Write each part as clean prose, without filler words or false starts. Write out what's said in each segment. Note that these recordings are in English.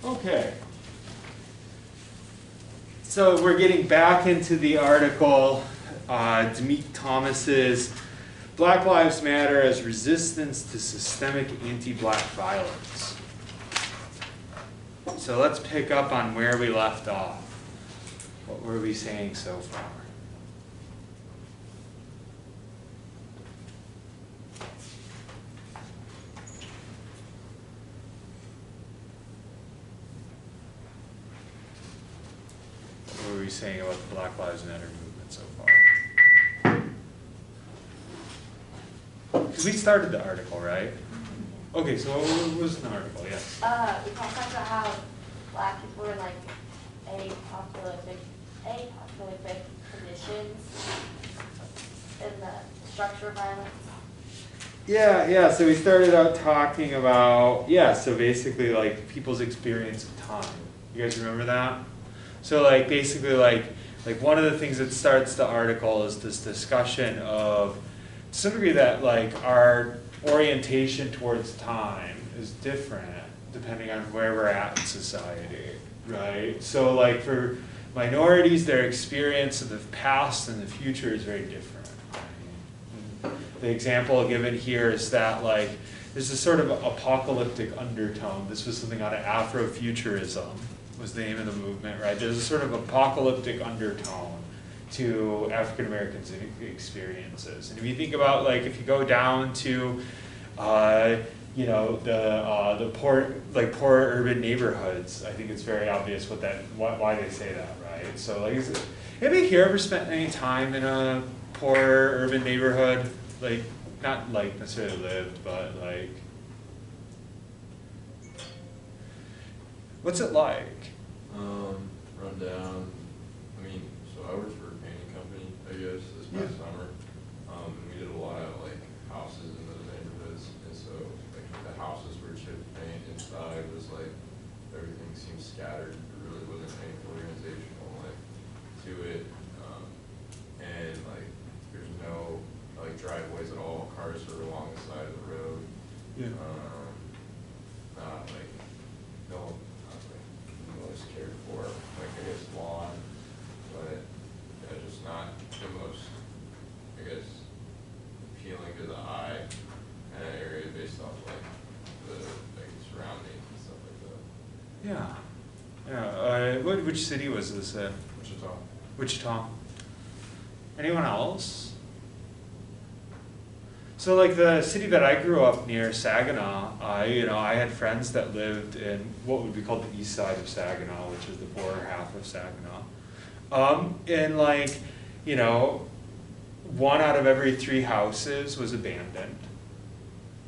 Okay. So we're getting back into the article, Demeek Thomas's Black Lives Matter as Resistance to Systemic Anti-Black Violence. So let's pick up on where we left off. What were we saying so far? What were we saying about the Black Lives Matter movement so far? Because we started the article, right? Okay, so what was the article? Yes. We talked about how black people are like apoplectic conditions in the structure of violence. Yeah, so we started out talking about, so basically like people's experience of time. You guys remember that? So like basically like one of the things that starts the article is this discussion of, to some degree, that like our orientation towards time is different depending on where we're at in society, right? So like for minorities, their experience of the past and the future is very different. The example given here is that like there's a sort of apocalyptic undertone. This was something out of Afrofuturism, was the name of the movement, right? There's a sort of apocalyptic undertone to African Americans' experiences. And if you think about like if you go down to the poor urban neighborhoods, I think it's very obvious why they say that, right? So like anybody here ever spent any time in a poor urban neighborhood? Like not like necessarily lived, but like what's it like? Run down. I mean, so I worked for a painting company, I guess, this past summer. And we did a lot of like houses in those neighborhoods, and so like the houses were chip paint inside was like everything seemed scattered. There really wasn't any organizational like to it, and like there's no like driveways at all. Cars are along the side of the road. Yeah. Not like no. Most cared for, like I guess lawn, but just not the most, I guess, appealing to the eye in an area based off like the surroundings and stuff like that. Yeah. Which city was this in? Wichita. Wichita. Anyone else? So like the city that I grew up near, Saginaw, I had friends that lived in what would be called the east side of Saginaw, which is the poorer half of Saginaw. And like, one out of every 3 houses was abandoned,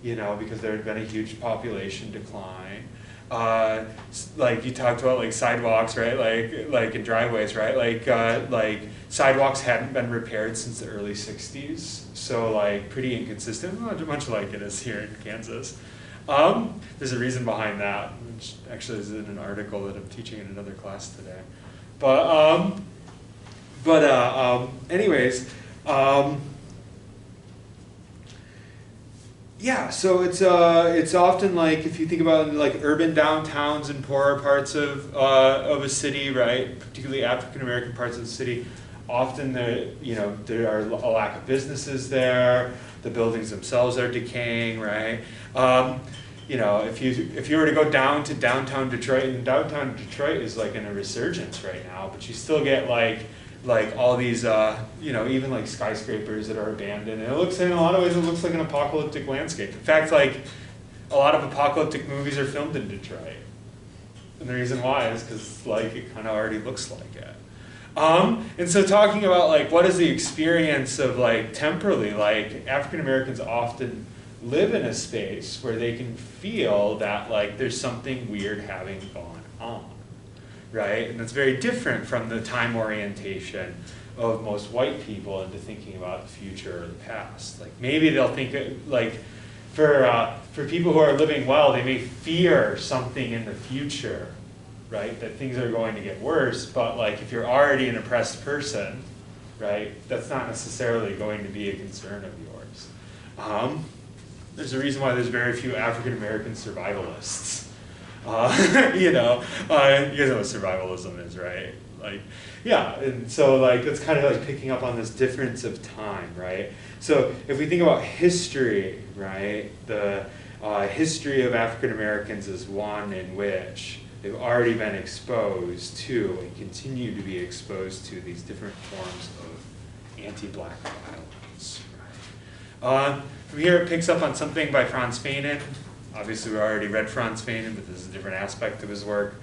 because there had been a huge population decline. Like you talked about like sidewalks, right? Like in driveways, right? Like sidewalks hadn't been repaired since the early 60s. So like pretty inconsistent, much like it is here in Kansas. There's a reason behind that, which actually is in an article that I'm teaching in another class today. Anyways, yeah, so it's often like if you think about like urban downtowns in poorer parts of a city, right? Particularly African American parts of the city. Often there are a lack of businesses there. The buildings themselves are decaying, right? If you were to go down to downtown Detroit, and downtown Detroit is like in a resurgence right now, but you still get like all these even like skyscrapers that are abandoned. And it looks, in a lot of ways, it looks like an apocalyptic landscape. In fact, like a lot of apocalyptic movies are filmed in Detroit, and the reason why is because like it kind of already looks like it. And so talking about like what is the experience of like temporally, like African Americans often live in a space where they can feel that like there's something weird having gone on, right? And that's very different from the time orientation of most white people into thinking about the future or the past. Like maybe they'll think like for people who are living well, they may fear something in the future, right? That things are going to get worse, but like if you're already an oppressed person, right, that's not necessarily going to be a concern of yours. There's a reason why there's very few African American survivalists. You know, you guys know what survivalism is, right? Like, yeah, and so like that's kind of like picking up on this difference of time, right? So if we think about history, right, the history of African Americans is one in which they've already been exposed to and continue to be exposed to these different forms of anti-black violence. Right? From here it picks up on something by Frantz Fanon. Obviously we already read Frantz Fanon, but this is a different aspect of his work.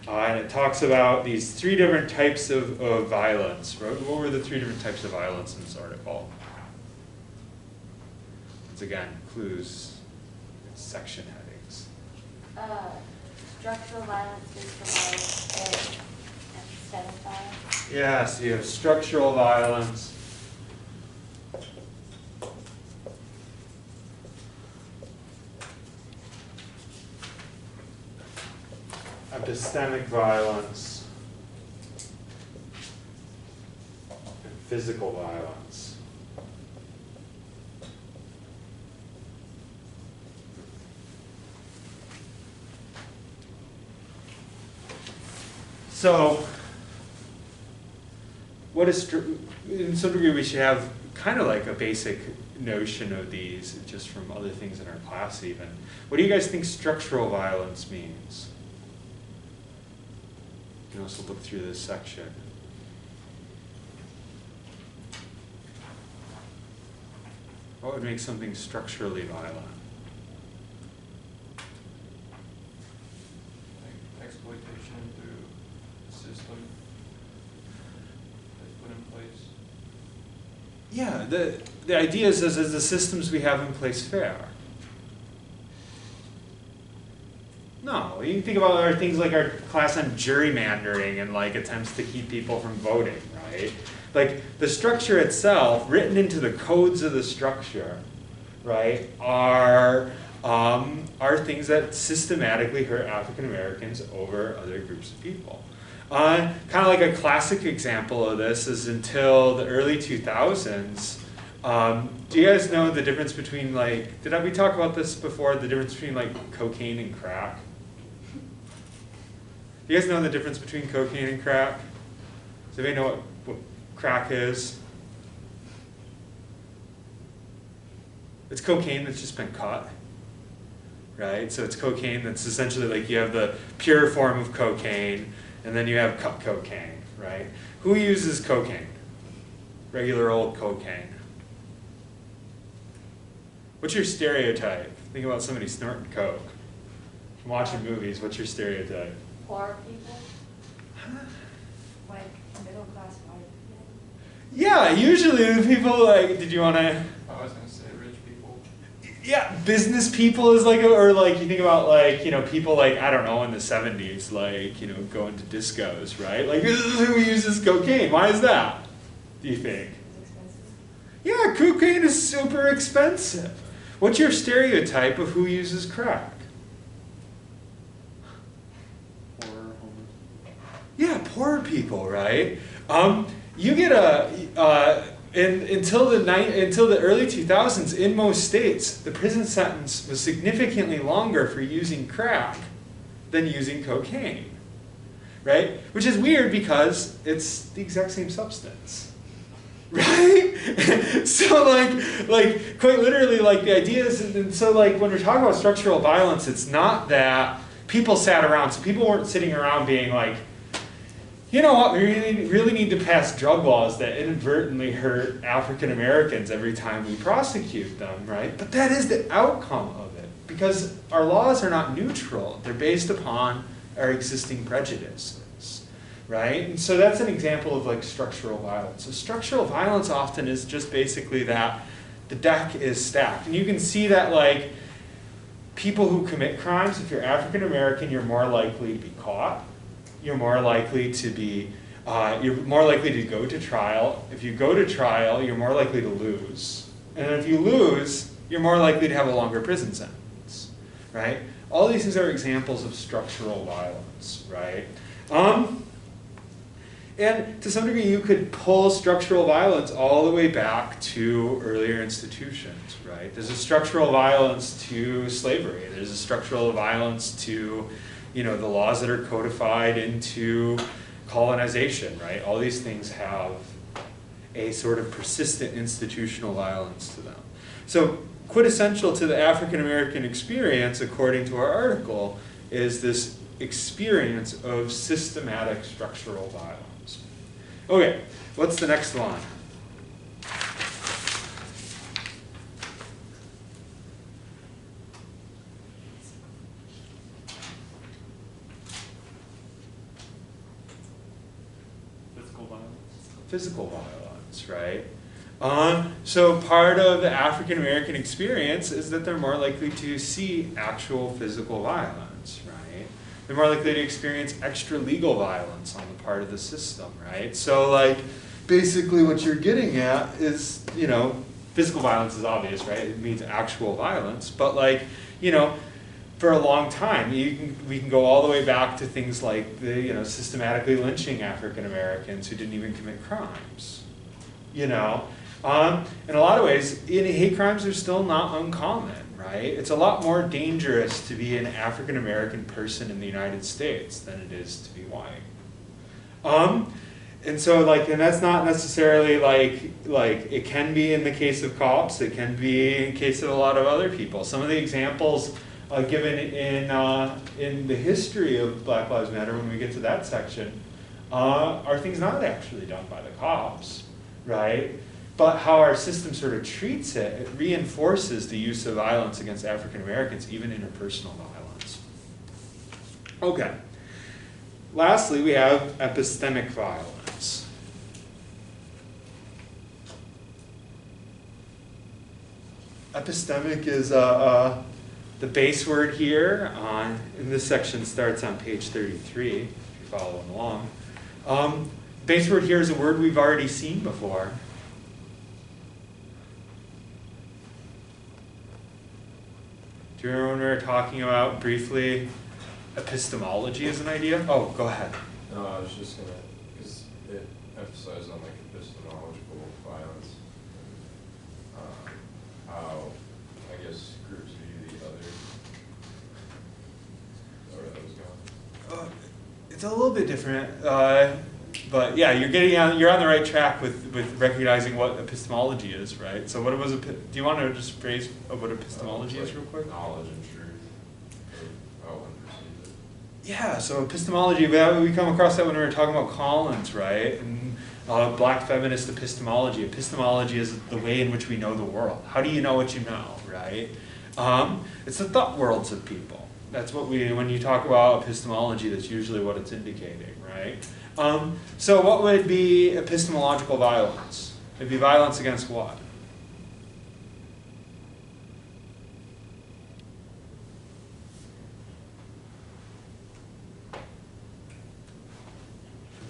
And it talks about these three different types of violence. What were the three different types of violence in this article? Once again, clues, section headings. Structural violence, physical violence, and systemic violence. Yeah, so you have structural violence. Epistemic violence. And physical violence. So, what is, in some degree we should have kind of like a basic notion of these just from other things in our class even. What do you guys think structural violence means? You can also look through this section. What would make something structurally violent? Like exploitation through the system that's put in place. Yeah, the idea is the systems we have in place fair? No, you can think about other things like our class on gerrymandering and like attempts to keep people from voting, right? Like the structure itself, written into the codes of the structure, right, are things that systematically hurt African Americans over other groups of people. Kind of like a classic example of this is until the early 2000s. Do you guys know the difference between like, we talk about this before, the difference between like cocaine and crack? Do you guys know the difference between cocaine and crack? Does anybody know what crack is? It's cocaine that's just been cut, right? So it's cocaine that's essentially like you have the pure form of cocaine, and then you have cut cocaine, right? Who uses cocaine? Regular old cocaine. What's your stereotype? Think about somebody snorting coke. From watching movies, what's your stereotype? Poor people. Like middle class white people. Yeah, usually the people like, did you want to? I was gonna say rich people. Yeah, business people is like, or like you think about like, you know, people like, I don't know, in the 70s, like, you know, going to discos, right? Like this is who uses cocaine. Why is that, do you think? It's expensive. Yeah, cocaine is super expensive. What's your stereotype of who uses crack? Yeah, poor people, right? You get until the early 2000s, in most states, the prison sentence was significantly longer for using crack than using cocaine, right? Which is weird because it's the exact same substance, right? So like quite literally, like the idea is, and so like when we're talking about structural violence, it's not that people sat around, so people weren't sitting around being like, you know what, we really need to pass drug laws that inadvertently hurt African Americans every time we prosecute them, right? But that is the outcome of it, because our laws are not neutral. They're based upon our existing prejudices, right? And so that's an example of like structural violence. So structural violence often is just basically that the deck is stacked. And you can see that like people who commit crimes, if you're African American, you're more likely to be caught. You're more likely to go to trial. If you go to trial, you're more likely to lose. And if you lose, you're more likely to have a longer prison sentence, right? All these things are examples of structural violence, right? And to some degree, you could pull structural violence all the way back to earlier institutions, right? There's a structural violence to slavery. There's a structural violence to you know, the laws that are codified into colonization, right? All these things have a sort of persistent institutional violence to them. So quintessential to the African American experience, according to our article, is this experience of systematic structural violence. Okay, what's the next one? Physical violence. Physical violence, right? So part of the African American experience is that they're more likely to see actual physical violence, right? They're more likely to experience extra legal violence on the part of the system, right? So like basically what you're getting at is, you know, physical violence is obvious, right? It means actual violence, but like, you know, for a long time, we can go all the way back to things like the, you know, systematically lynching African Americans who didn't even commit crimes, you know. In a lot of ways, hate crimes are still not uncommon, right? It's a lot more dangerous to be an African American person in the United States than it is to be white. And so like, and that's not necessarily like it can be in the case of cops, it can be in the case of a lot of other people. Some of the examples given in the history of Black Lives Matter, when we get to that section, are things not actually done by the cops, right? But how our system sort of treats it, it reinforces the use of violence against African Americans, even interpersonal violence. Okay. Lastly, we have epistemic violence. Epistemic is the base word here, and this section starts on page 33, if you're following along. Base word here is a word we've already seen before. Do you remember when we were talking about briefly epistemology as an idea? Oh, go ahead. No, I was just gonna, because it emphasized on like epistemological violence, and, how, I guess, groups view the other. Is that where that was going? It's a little bit different, but yeah, you're on the right track with recognizing what epistemology is, right? So what was do you want to just phrase what epistemology is real quick? Knowledge and truth, or how one perceives it. Yeah, so epistemology, we come across that when we were talking about Collins, right? And black feminist epistemology. Epistemology is the way in which we know the world. How do you know what you know, right? It's the thought worlds of people. That's what when you talk about epistemology, that's usually what it's indicating, right? So what would be epistemological violence? It'd be violence against what?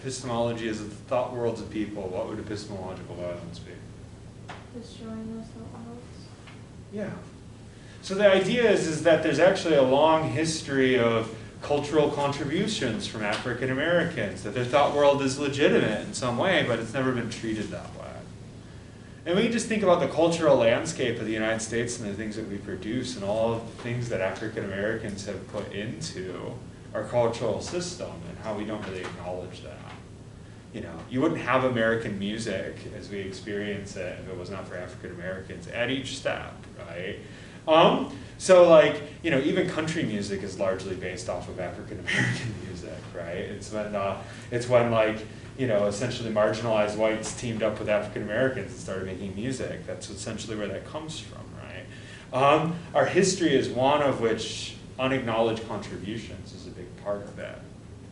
Epistemology is the thought worlds of people. What would epistemological violence be? Destroying those thought worlds. Yeah. So the idea is that there's actually a long history of cultural contributions from African Americans, that their thought world is legitimate in some way, but it's never been treated that way. And we just think about the cultural landscape of the United States and the things that we produce and all of the things that African Americans have put into our cultural system and how we don't really acknowledge that. You know, you wouldn't have American music as we experience it if it was not for African Americans at each step, right? So like, you know, even country music is largely based off of African American music, right? It's when like, you know, essentially marginalized whites teamed up with African Americans and started making music. That's essentially where that comes from, right? Our history is one of which unacknowledged contributions is a big part of it,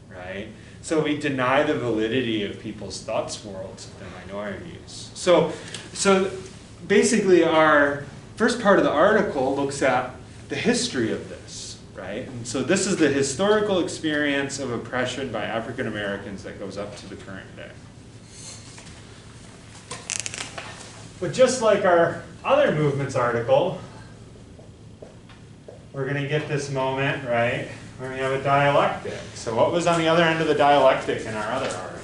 right? So we deny the validity of people's thoughts worlds if they're minorities. So basically our first part of the article looks at the history of this, right? And so this is the historical experience of oppression by African Americans that goes up to the current day. But just like our other movements article, we're going to get this moment, right, where we have a dialectic. So what was on the other end of the dialectic in our other article?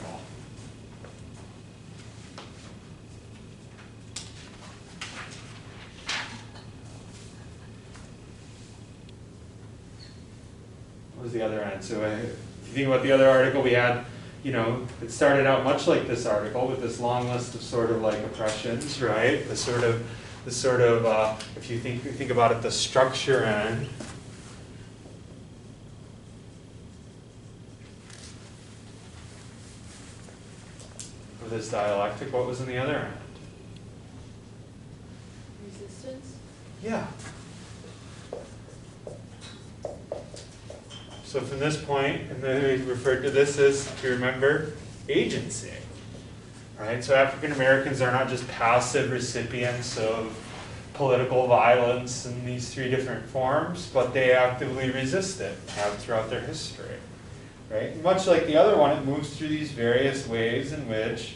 What was the other end? So if you think about the other article we had, you know, it started out much like this article with this long list of sort of like oppressions, right? The sort of, if you think about it, the structure end. Of this dialectic, what was in the other end? Resistance? Yeah. So from this point, and then we referred to this as, if you remember, agency. Right? So African Americans are not just passive recipients of political violence in these three different forms, but they actively resist it, have throughout their history. Right? And much like the other one, it moves through these various ways in which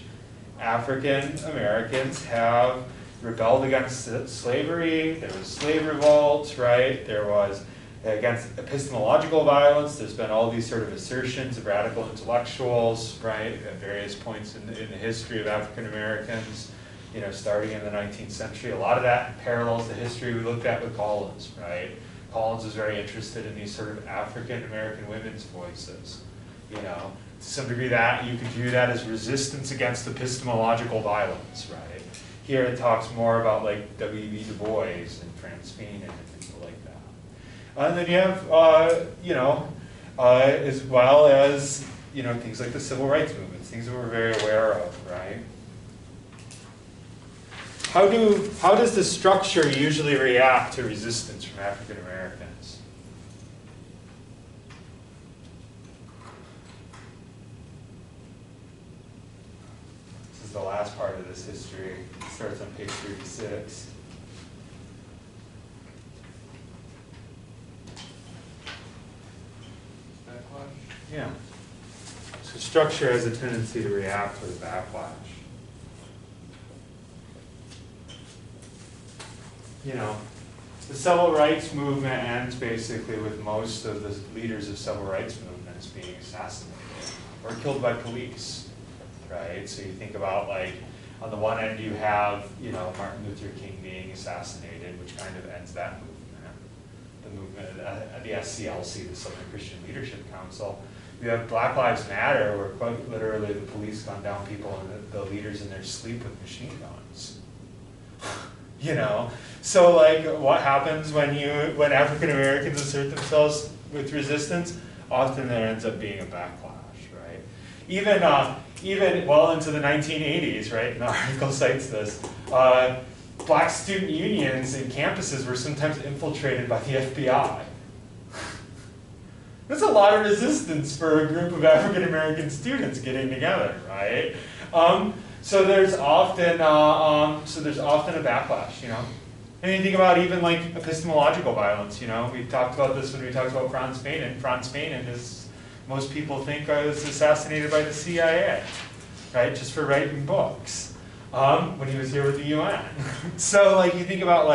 African Americans have rebelled against slavery. There was slave revolts, right? There was against epistemological violence. There's been all these sort of assertions of radical intellectuals, right, at various points in the history of African Americans, you know, starting in the 19th century. A lot of that parallels the history we looked at with Collins, right? Collins was very interested in these sort of African American women's voices, you know. To some degree that you could view that as resistance against epistemological violence, right? Here it talks more about like W.E.B. Du Bois and Frantz Fanon and people like that. And then you have, you know, as well as, you know, things like the civil rights movements, things that we're very aware of, right? How does the structure usually react to resistance from African Americans? This is the last part of this history. It starts on page 36. Backlash? Yeah. So structure has a tendency to react with backlash. You know, the civil rights movement ends basically with most of the leaders of civil rights movements being assassinated or killed by police, right? So you think about, like, on the one end you have, you know, Martin Luther King being assassinated, which kind of ends that movement. The movement at the SCLC, the Southern Christian Leadership Council. You have Black Lives Matter, where quite literally the police gun down people and the leaders in their sleep with machine guns. You know, so like, what happens when African Americans assert themselves with resistance? Often there ends up being a backlash, right? Even well into the 1980s, right? And the article cites this. Black student unions in campuses were sometimes infiltrated by the FBI. That's a lot of resistance for a group of African American students getting together, right? So there's often a backlash, you know. And you think about even like epistemological violence, you know. We talked about this when we talked about Frantz Fanon. Frantz Fanon is, most people think, was assassinated by the CIA, right? Just for writing books when he was here with the UN. So like you think about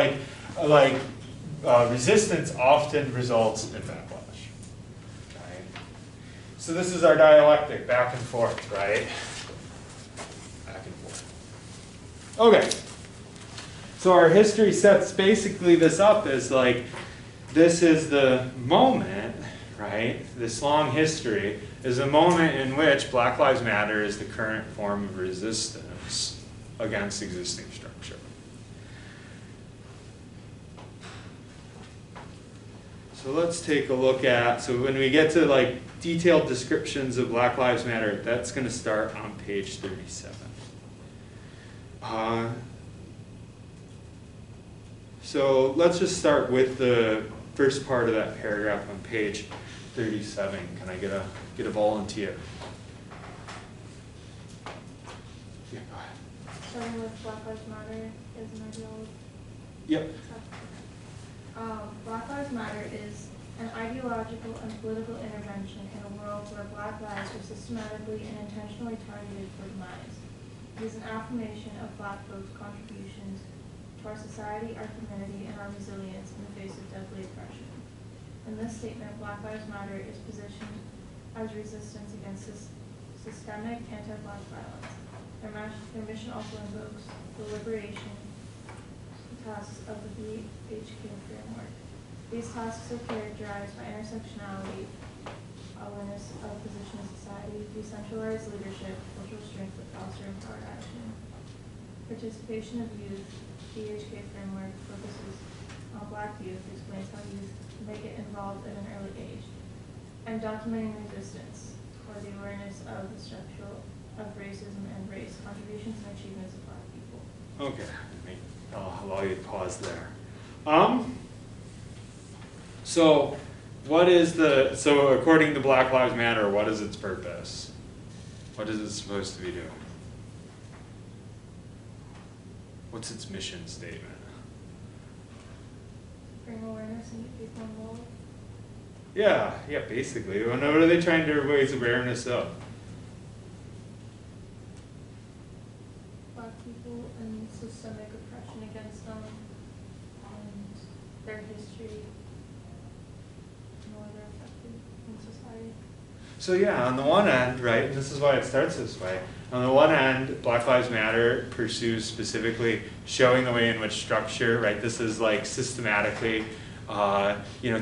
resistance often results in backlash, right? So this is our dialectic, back and forth, right? Okay, so our history sets basically this up as like, this is the moment, right? This long history is a moment in which Black Lives Matter is the current form of resistance against existing structure. So let's take a look at, so when we get to like detailed descriptions of Black Lives Matter, that's going to start on page 37. So let's just start with the first part of that paragraph on page 37. Can I get a volunteer? Yeah, go ahead. Starting with Black Lives Matter is an ideology. Yep. Black Lives Matter is an ideological and political intervention in a world where Black lives are systematically and intentionally targeted for demise. It is an affirmation of Black folks' contributions to our society, our community, and our resilience in the face of deadly oppression. In this statement, Black Lives Matter is positioned as resistance against systemic anti-Black violence. Their mission also invokes the liberation tasks of the BHQ framework. These tasks are characterized by intersectionality, awareness of position in society, decentralized leadership, cultural strength that foster empowered action. Participation of youth, DHK framework focuses on Black youth, explains how youth may get involved at an early age. And documenting resistance for the awareness of the structural of racism and race, contributions and achievements of Black people. Okay, I'll allow you to pause there. So what is so according to Black Lives Matter, what is its purpose? What is it supposed to be doing? What's its mission statement? Bring awareness and get people involved. Yeah, basically. What are they trying to raise awareness of? Black people and systemic oppression against them and their history and why they're affected in society. So yeah, on the one end, right, and this is why it starts this way. On the one hand, Black Lives Matter pursues specifically showing the way in which structure, right, this is like systematically,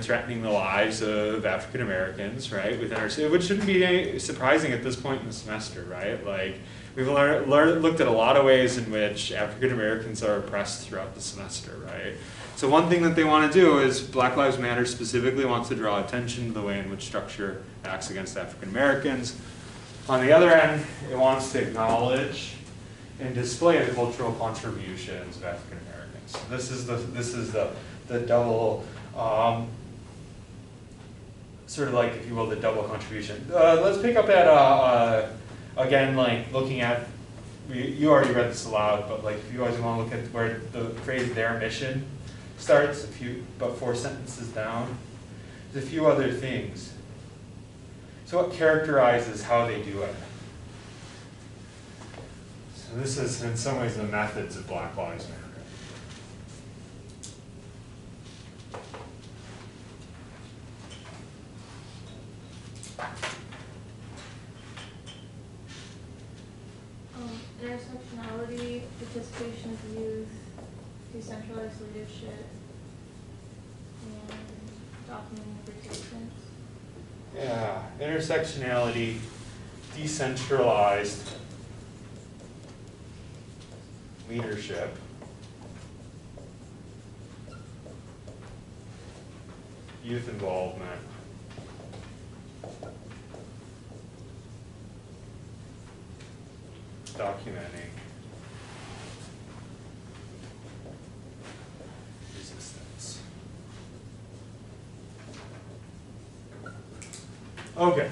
threatening the lives of African Americans, right, within our, which shouldn't be surprising at this point in the semester, right? Like, we've looked at a lot of ways in which African Americans are oppressed throughout the semester, right? So one thing that they want to do is Black Lives Matter specifically wants to draw attention to the way in which structure acts against African Americans. On the other end, it wants to acknowledge and display the cultural contributions of African Americans. This is the double, sort of like, if you will, the double contribution. Let's pick up at again, like looking at, you already read this aloud, but like if you guys want to look at where the phrase "their mission" starts, about 4 sentences down, there's a few other things. So what characterizes how they do it? So this is, in some ways, the methods of Black Lives Matter. Intersectionality, participation of youth, decentralized leadership, and documenting resistance. Yeah, intersectionality, decentralized leadership, youth involvement, documenting resistance. Okay.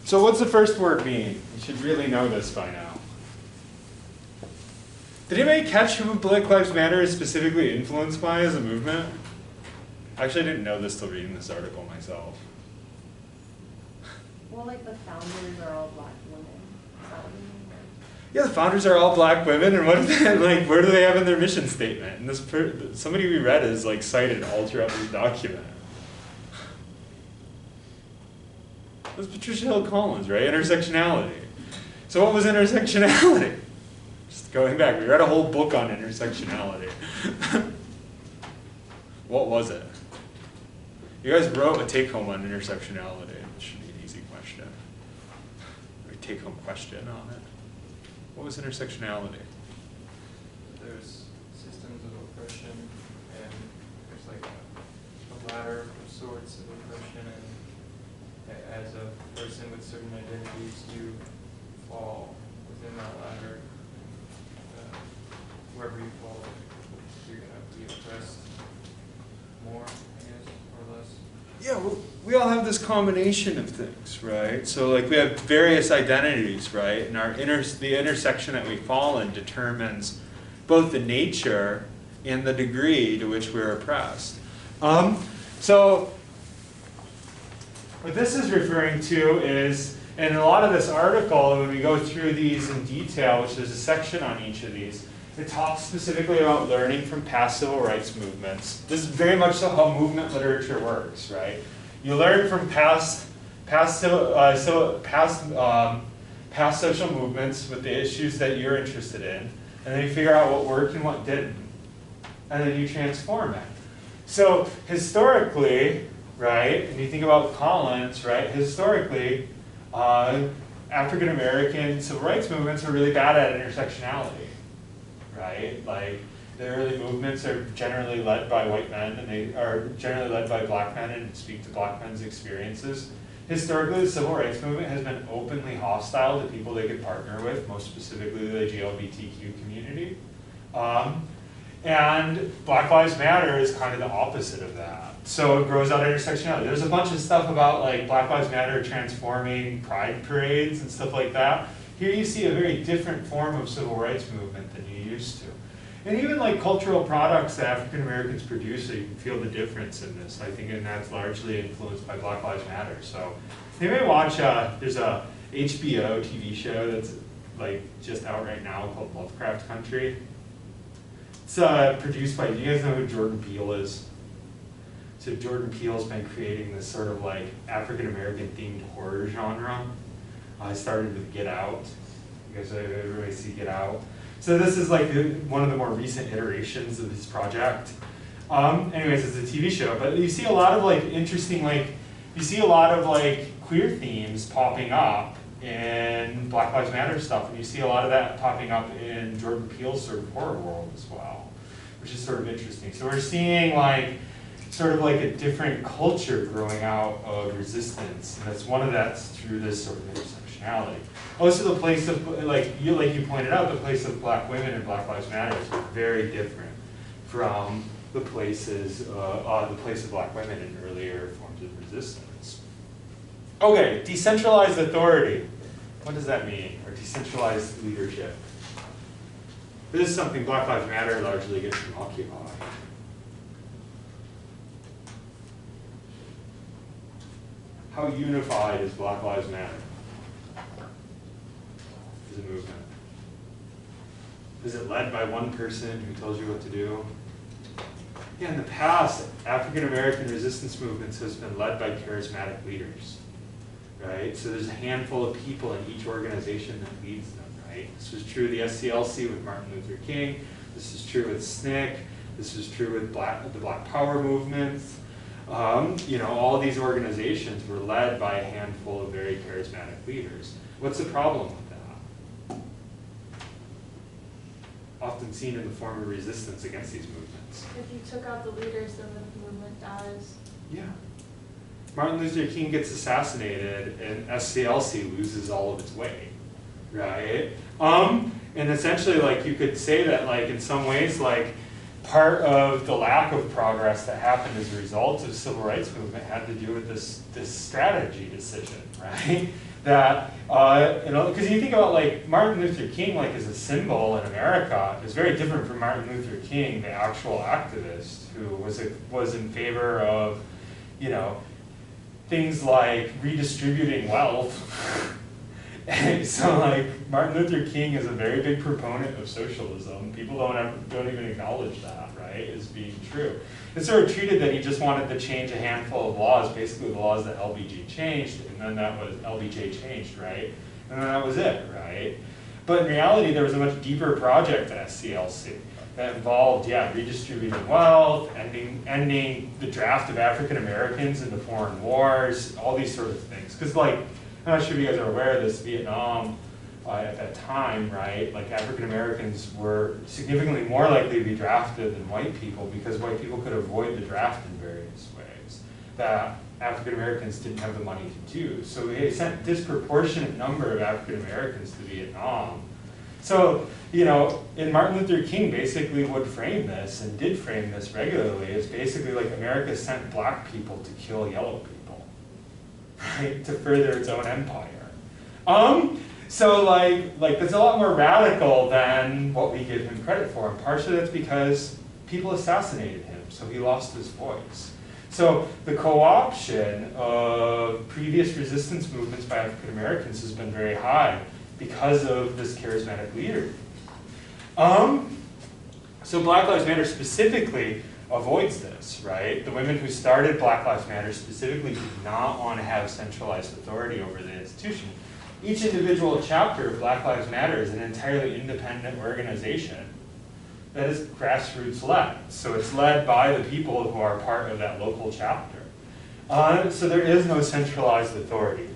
So what's the first word mean? You should really know this by now. Did anybody catch who Black Lives Matter is specifically influenced by as a movement? Actually, I didn't know this till reading this article myself. Well, like the founders are all Black women. Is that what you mean? Yeah, the founders are all Black women, and what is that, like, where do they have in their mission statement? And this somebody we read is like cited all throughout this document. That's Patricia Hill Collins, right? Intersectionality. So what was intersectionality? Just going back, we read a whole book on intersectionality. What was it? You guys wrote a take-home on intersectionality. It should be an easy question. A take-home question on it. What was intersectionality? There's systems of oppression, and there's like a ladder of sorts of oppression, and as a person with certain identities, you fall within that ladder. Wherever you fall, you're going to be oppressed more, I guess, or less. Yeah, well, we all have this combination of things, right? So like we have various identities, right? And the intersection that we fall in determines both the nature and the degree to which we're oppressed. So what this is referring to is, and a lot of this article, when we go through these in detail, which there's a section on each of these, it talks specifically about learning from past civil rights movements. This is very much so how movement literature works, right? You learn from past social movements with the issues that you're interested in, and then you figure out what worked and what didn't, and then you transform it. So historically, right? And you think about Collins, right? Historically, African American civil rights movements were really bad at intersectionality, right? Like the early movements are generally led by white men, and they are generally led by black men and speak to black men's experiences. Historically, the civil rights movement has been openly hostile to people they could partner with, most specifically the GLBTQ community. And Black Lives Matter is kind of the opposite of that. So it grows out of intersectionality. There's a bunch of stuff about like Black Lives Matter transforming pride parades and stuff like that. Here you see a very different form of civil rights movement than you used to. And even like cultural products that African Americans produce, so you can feel the difference in this, I think, and that's largely influenced by Black Lives Matter. So you may watch, there's a HBO TV show that's like just out right now called Lovecraft Country. It's produced by, do you guys know who Jordan Peele is? So Jordan Peele's been creating this sort of like African American themed horror genre. I started with Get Out. You guys everybody see Get Out? So this is like one of the more recent iterations of his project. Anyways, it's a TV show, but you see a lot of like interesting, like, you see a lot of like queer themes popping up in Black Lives Matter stuff, and you see a lot of that popping up in Jordan Peele's sort of horror world as well, which is sort of interesting. So we're seeing like, sort of like a different culture growing out of resistance, and that's one of that's through this sort of intersectionality. Also, the place of like you pointed out, the place of black women in Black Lives Matter is very different from the places the place of black women in earlier forms of resistance. Okay, decentralized authority. What does that mean? Or decentralized leadership? This is something Black Lives Matter largely gets from Occupy. How unified is Black Lives Matter as a movement? Is it led by one person who tells you what to do? Yeah, in the past, African American resistance movements has been led by charismatic leaders, right? So there's a handful of people in each organization that leads them, right? This was true of the SCLC with Martin Luther King. This is true with SNCC. This is true with the Black Power movements. You know, all of these organizations were led by a handful of very charismatic leaders. What's the problem with that? Often seen in the form of resistance against these movements. If you took out the leaders, then the movement dies. Yeah. Martin Luther King gets assassinated and SCLC loses all of its weight, right? And essentially, like, you could say that, like, in some ways, like, part of the lack of progress that happened as a result of the civil rights movement had to do with this strategy decision, right? That, you know, because you think about like Martin Luther King like as a symbol in America is very different from Martin Luther King, the actual activist who was in favor of, you know, things like redistributing wealth. So like Martin Luther King is a very big proponent of socialism. People don't even acknowledge that, right, as being true. It's sort of treated that he just wanted to change a handful of laws, basically the laws that LBJ changed, and then that was LBJ changed, right? And then that was it, right? But in reality, there was a much deeper project at SCLC that involved, yeah, redistributing wealth, ending the draft of African Americans into foreign wars, all these sort of things. Because like, I'm not sure if you guys are aware of this, Vietnam at that time, right, like African Americans were significantly more likely to be drafted than white people because white people could avoid the draft in various ways that African Americans didn't have the money to do. So they sent a disproportionate number of African Americans to Vietnam. So, you know, and Martin Luther King basically would frame this and did frame this regularly as basically like America sent black people to kill yellow people. Right, to further its own empire. So like that's a lot more radical than what we give him credit for, and partially that's because people assassinated him, so he lost his voice. So the co-option of previous resistance movements by African Americans has been very high because of this charismatic leader. So Black Lives Matter specifically avoids this, right? The women who started Black Lives Matter specifically did not want to have centralized authority over the institution. Each individual chapter of Black Lives Matter is an entirely independent organization that is grassroots led. So it's led by the people who are part of that local chapter. So there is no centralized authority.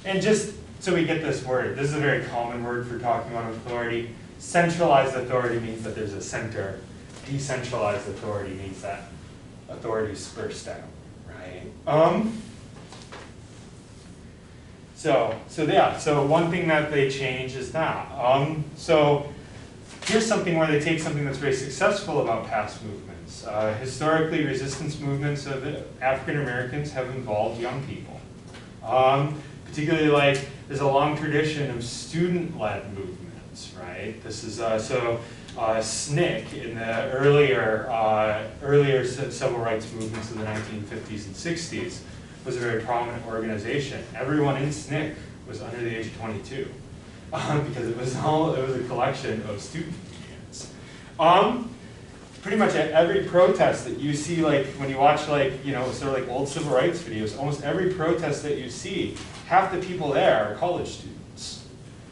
And just so we get this word, this is a very common word for talking about authority. Centralized authority means that there's a center. Decentralized authority means that authority is dispersed out, right? So one thing that they change is that. So here's something where they take something that's very successful about past movements. Historically, resistance movements of African Americans have involved young people. Particularly, like, there's a long tradition of student-led movements, right? This is, SNCC in the earlier civil rights movements of the 1950s and 60s was a very prominent organization. Everyone in SNCC was under the age of 22 because it was a collection of student unions. Pretty much at every protest that you see, like when you watch, like, you know, sort of like old civil rights videos, almost every protest that you see, half the people there are college students,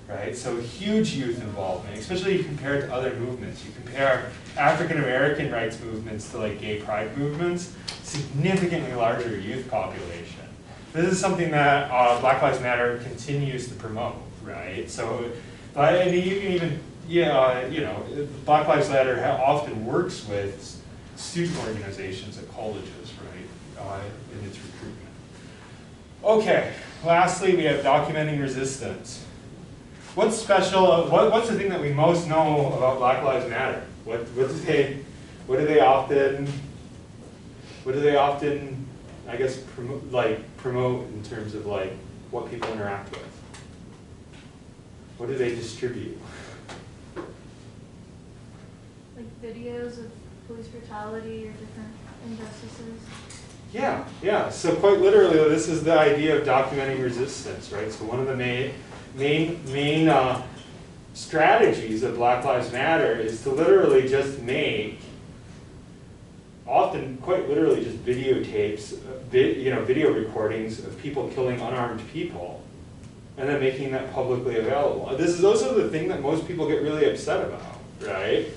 right? So huge youth involvement, especially compared to other movements. You compare African American rights movements to like gay pride movements, significantly larger youth population. This is something that Black Lives Matter continues to promote, right? So, and you can even, you know, Black Lives Matter often works with student organizations at colleges, right, in its recruitment. Okay, lastly, we have documenting resistance. What's special, what's the thing that we most know about Black Lives Matter? What do they often, I guess, promote in terms of like what people interact with? What do they distribute? Like videos of police brutality or different injustices. Yeah. So quite literally, this is the idea of documenting resistance, right? So one of the main strategies of Black Lives Matter is to literally just make, often quite literally just videotapes, video recordings of people killing unarmed people, and then making that publicly available. This is also the thing that most people get really upset about, right?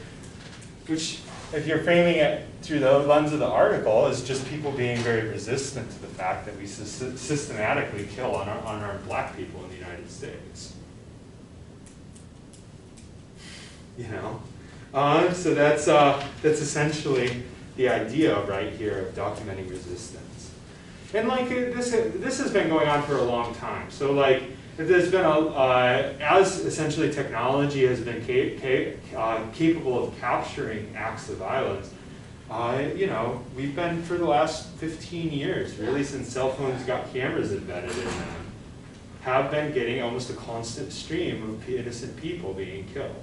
Which, if you're framing it through the lens of the article, is just people being very resistant to the fact that we systematically kill unarmed black people in the United States. You know? So that's essentially the idea right here of documenting resistance. And like this has been going on for a long time. So like there's been as essentially technology has been capable of capturing acts of violence, you know, we've been for the last 15 years, really since cell phones got cameras embedded in them, have been getting almost a constant stream of innocent people being killed.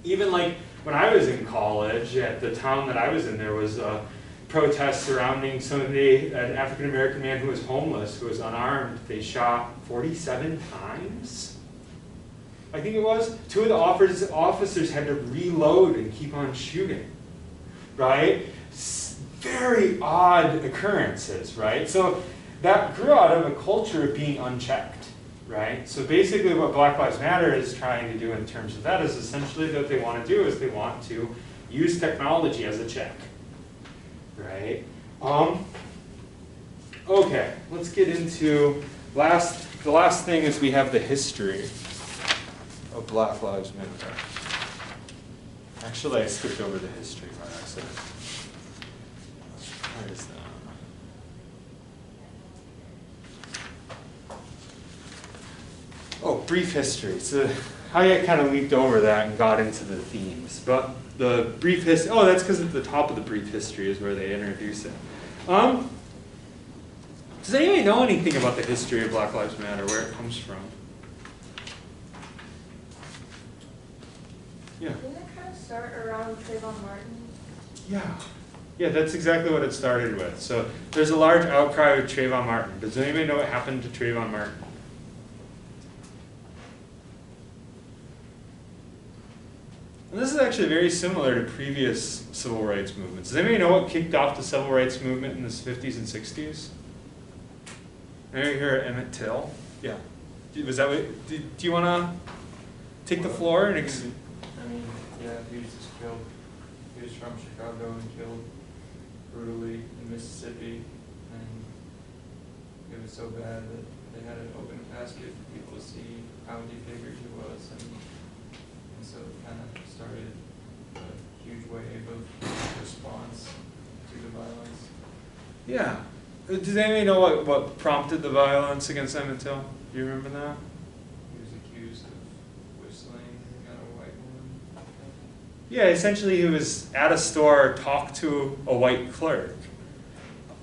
Even like when I was in college, at the town that I was in, there was a protest surrounding an African-American man who was homeless, who was unarmed. They shot 47 times, I think it was. Two of the officers had to reload and keep on shooting, right? Very odd occurrences, right? So that grew out of a culture of being unchecked, right? So basically what Black Lives Matter is trying to do in terms of that is essentially what they want to do is they want to use technology as a check, right? Okay, let's get into the last thing is we have the history of Black Lives Matter. Actually, I skipped over the history by accident. Where is that? Oh, brief history. So I kind of leaped over that and got into the themes. But the brief history, oh, that's because at the top of the brief history is where they introduce it. Does anybody know anything about the history of Black Lives Matter, where it comes from? Yeah. Didn't it kind of start around Trayvon Martin? Yeah, that's exactly what it started with. So there's a large outcry with Trayvon Martin. Does anybody know what happened to Trayvon Martin? And this is actually very similar to previous civil rights movements. Does anybody know what kicked off the civil rights movement in the 50s and 60s? Anybody hear of Emmett Till? Yeah. Was that what, do you want to take the floor? And I mean, yeah, he was just killed. He was from Chicago and killed brutally in Mississippi, and it was so bad that they had an open casket for people to see how defigured he was, and so it kind of started a huge wave of response to the violence. Yeah. Does anybody know what prompted the violence against Emmett Till? Do you remember that? He was accused of whistling at a white woman. Yeah, essentially he was at a store, talked to a white clerk,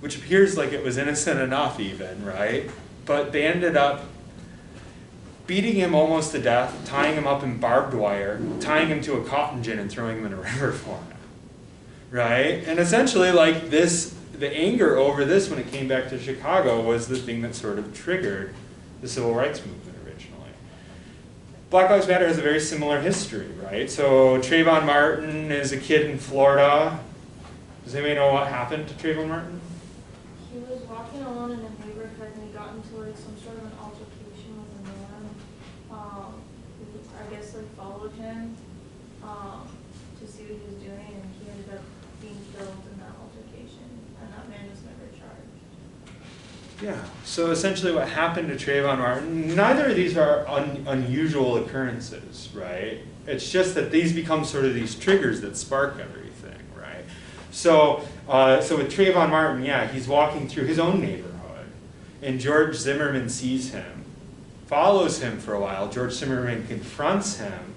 which appears like it was innocent enough even, right? But they ended up beating him almost to death, tying him up in barbed wire, tying him to a cotton gin and throwing him in a river for him, right? And essentially like this, the anger over this when it came back to Chicago was the thing that sort of triggered the civil rights movement originally. Black Lives Matter has a very similar history, right? So Trayvon Martin is a kid in Florida. Does anybody know what happened to Trayvon Martin? He was walking alone in a neighborhood and he got into like some sort of an altercation with a man. Who I guess like followed him to see what he was doing, and he ended up being killed in that altercation, and that man was never charged. Yeah, so essentially what happened to Trayvon Martin, neither of these are unusual occurrences, right? It's just that these become sort of these triggers that spark everything, right? So, so with Trayvon Martin, yeah, he's walking through his own neighborhood, and George Zimmerman sees him, follows him for a while. George Zimmerman confronts him.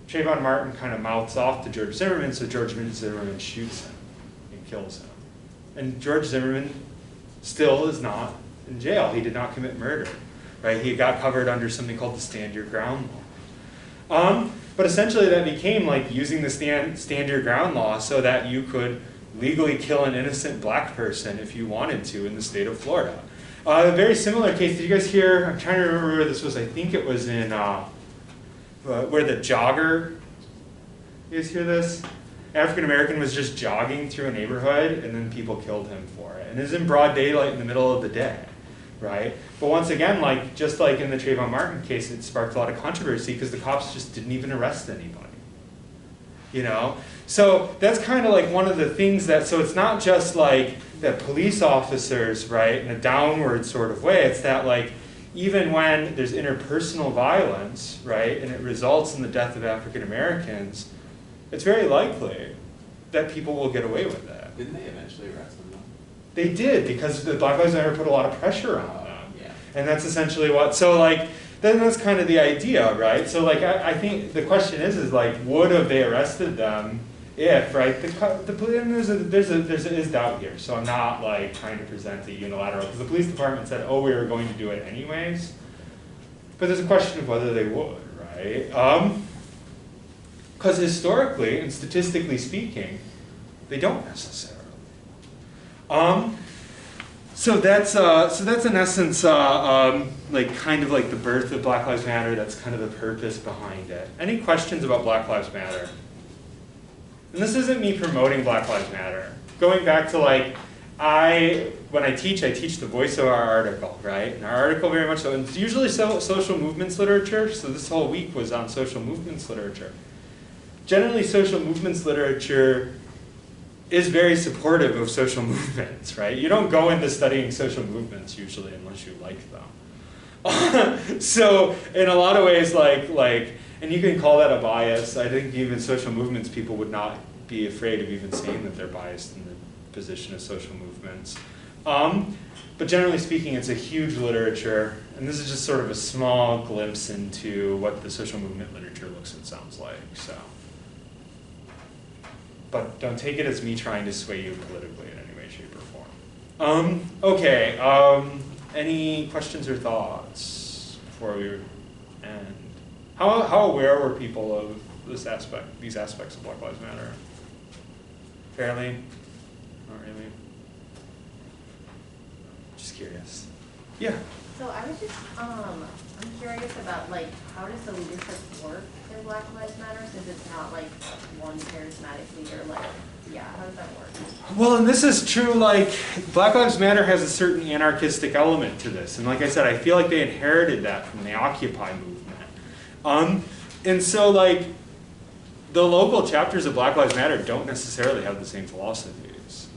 Trayvon Martin kind of mouths off to George Zimmerman, so George Zimmerman shoots him and kills him. And George Zimmerman still is not in jail. He did not commit murder, right? He got covered under something called the Stand Your Ground law. But essentially that became like using the stand your ground law so that you could legally kill an innocent black person if you wanted to in the state of Florida. A very similar case, did you guys hear, I'm trying to remember where this was, I think it was in, where the jogger, you guys hear this? African American was just jogging through a neighborhood and then people killed him for it. And it was in broad daylight in the middle of the day, right? But once again, like just like in the Trayvon Martin case, it sparked a lot of controversy because the cops just didn't even arrest anybody. You know? So that's kind of like one of the things that, so it's not just like that police officers, right, in a downward sort of way, it's that like even when there's interpersonal violence, right, and it results in the death of African Americans, it's very likely that people will get away with it. Didn't they eventually arrest them though? They did, because the Black Lives Matter put a lot of pressure on them. Yeah. And that's essentially what, so like, then that's kind of the idea, right? So like, I think the question is like, would have they arrested them if, right, there's doubt here. So I'm not like trying to present a unilateral, because the police department said, oh, we were going to do it anyways. But there's a question of whether they would, right? Because historically and statistically speaking, they don't necessarily. So that's in essence like kind of like the birth of Black Lives Matter. That's kind of the purpose behind it. Any questions about Black Lives Matter? And this isn't me promoting Black Lives Matter. Going back to like, when I teach the voice of our article, right? And our article very much so, and it's usually social movements literature, so this whole week was on social movements literature. Generally, social movements literature is very supportive of social movements, right? You don't go into studying social movements usually unless you like them. So in a lot of ways, and you can call that a bias. I think even social movements people would not be afraid of even saying that they're biased in the position of social movements. But generally speaking, it's a huge literature, and this is just sort of a small glimpse into what the social movement literature looks and sounds like. So, but don't take it as me trying to sway you politically in any way, shape, or form. Okay, any questions or thoughts before we end? How aware were people of these aspects of Black Lives Matter? Fairly? Not really? Just curious. Yeah. So I was just, I'm curious about like, how does the leadership work in Black Lives Matter, since it's not like one charismatic leader, like, yeah, how does that work? Well, and this is true, like, Black Lives Matter has a certain anarchistic element to this. And like I said, I feel like they inherited that from the Occupy movement. And so like, the local chapters of Black Lives Matter don't necessarily have the same philosophies,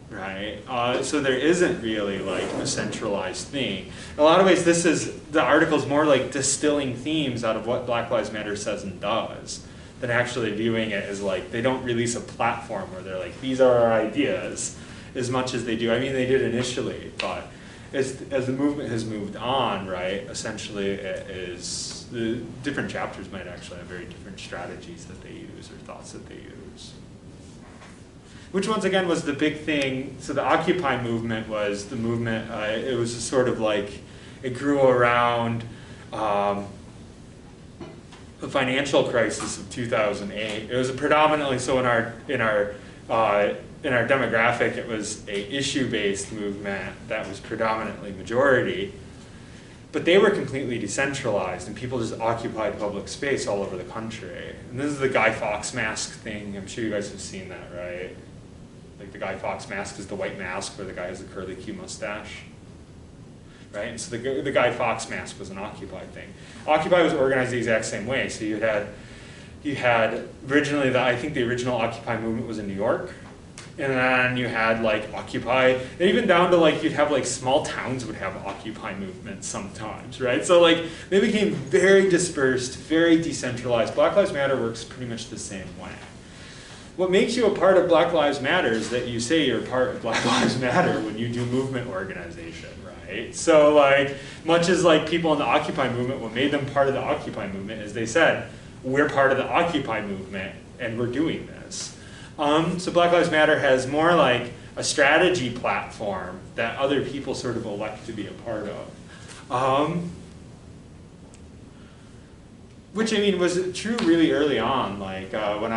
right? So there isn't really like a centralized thing. In a lot of ways, the article's more like distilling themes out of what Black Lives Matter says and does, than actually viewing it as like, they don't release a platform where they're like, these are our ideas, as much as they do. I mean, they did initially, but as the movement has moved on, right, essentially it is, the different chapters might actually have very different strategies that they use or thoughts that they use. Which once again was the big thing. So the Occupy movement was the movement, it was a sort of like, it grew around the financial crisis of 2008. It was a predominantly, so in our demographic, it was a issue-based movement that was predominantly majority, but they were completely decentralized and people just occupied public space all over the country. And this is the Guy Fawkes mask thing. I'm sure you guys have seen that, right? Like the Guy Fawkes mask is the white mask where the guy has a curly Q mustache. Right? And so the Guy Fawkes mask was an Occupy thing. Occupy was organized the exact same way. So you had originally, I think the original Occupy movement was in New York. And then you had like Occupy, and even down to like, you'd have like small towns would have Occupy movements sometimes, right? So like, they became very dispersed, very decentralized. Black Lives Matter works pretty much the same way. What makes you a part of Black Lives Matter is that you say you're a part of Black Lives Matter when you do movement organization, right? So like, much as like people in the Occupy movement, what made them part of the Occupy movement is they said, we're part of the Occupy movement and we're doing this. So Black Lives Matter has more like a strategy platform that other people sort of elect to be a part of. Which I mean was true really early on. Like when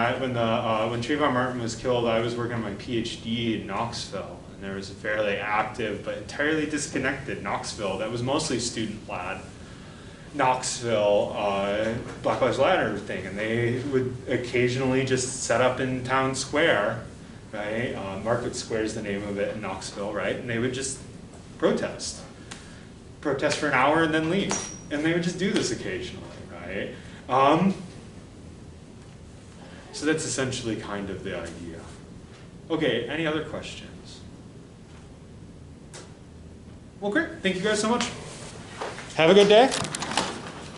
Trayvon Martin was killed, I was working on my PhD in Knoxville, and there was a fairly active but entirely disconnected Knoxville that was mostly student-led Knoxville Black Lives Matter thing, and they would occasionally just set up in town square, right? Market Square is the name of it in Knoxville, right? And they would just protest for an hour and then leave, and they would just do this occasionally, right? So that's essentially kind of the idea. Okay, any other questions? Well, great. Thank you guys so much. Have a good day.